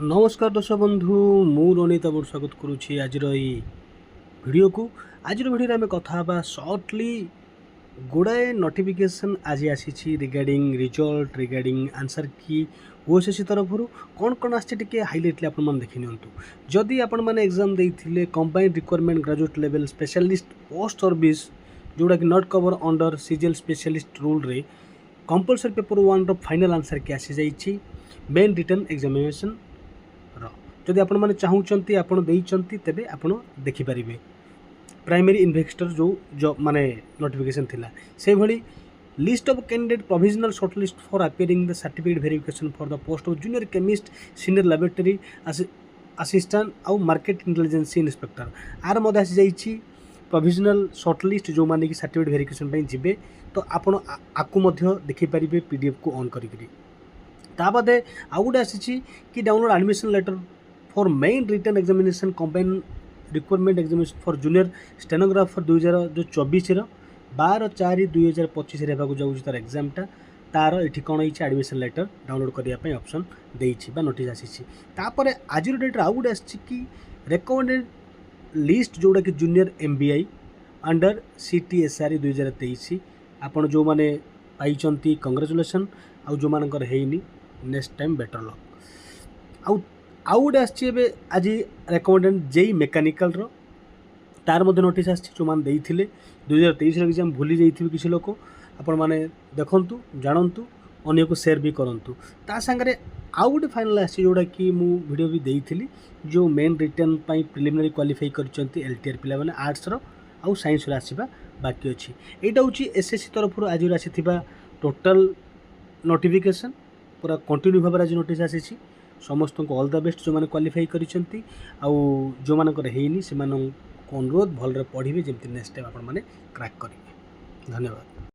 नमस्कार दर्शक बंधु मु रनित आप स्वागत करुँची आज वीडियो को। आज वीडियो आम कथा सर्टली गुड़ाए नोटिफिकेशन आज आसी रिगार्डिंग रिजल्ट रिगार्डिंग आंसर की ओएसएससी तरफ कौन कौन आसटे हाइलाइटली आपने देखी नियंतु। जदि आपण मैंने एग्जाम देते combined requirement graduate level specialist post service जोड़ा कि not cover under CGL specialist rule रे कंपलसरी पेपर 1 रो फाइनल आंसर की आसी जाइए मेन रिटन एग्जामिनेशन जदि आपण मैंने चाहूँगी आपड़ तेबे आपण देखिपारे प्राइमरी इन्वेस्टर जो माने नोटिफिकेशन थिला से भली list of candidate provisional shortlist for appearing the certificate verification for the post of junior chemist senior laboratory assistant आउ मार्केट इंटेलिजेंस इंस्पेक्टर आर मध्य आसी जाइए प्रोविजनल शॉर्टलिस्ट जो माने कि सर्टिफिकेट वेरिफिकेशन पे जिबे तो आपण आकु मध्य देखिपारे पीडीएफ को ऑन करिकरी ता बादे आउ गोटे आसी कि download admission letter for main written examination combine requirement examination for junior stenographer 2024 12/4/2025 होगा जाऊँगी तार एग्जामटा तार ये कौन होती एडमिशन लेटर डाउनलोड करने ऑप्शन देती नोटिस आसी आज डेट्रे आउ गोटे आसी रेकमेंडेड लिस्ट जोड़ा कि जूनियर एमबीआई अंडर CTSRE 2023 आपड़ जो मैंने पाई कंग्रेचुलेसन आउ जो मानकर हैनी नेक्स्ट टाइम बेटर लक आउ गोटे आसी आज रेकमेंडेड जेई मेकानिकल तार मध्य नोटिस आसी जो मैंने 2023 एग्जाम भूली जाइए किसी लोक आपण मैंने देखु जानतु अन्य को सेयार भी करूँ ता सागर आउ गोटे फाइनाल आसी जोड़ा कि मु वीडियो भी देती जो मेन रिटर्न प्रिलिमिनरी क्वालिफाई कर LTR पिला माने आर्ट्स आउ साइंस आसवा बाकी अच्छी यहाँ हूँ SSC तरफ आज आसी टोटल नोटिफिकेशन पूरा कंटिन्यू भाव आज नोटिस आसी समस्त को ऑल द बेस्ट जो मैंने क्वालिफाई करिसेंती आउ जो मानकर हैनी से अनुरोध भलरे पढ़िबे जेमति नेक्स्ट टाइम आपण माने क्रैक करिवे। धन्यवाद।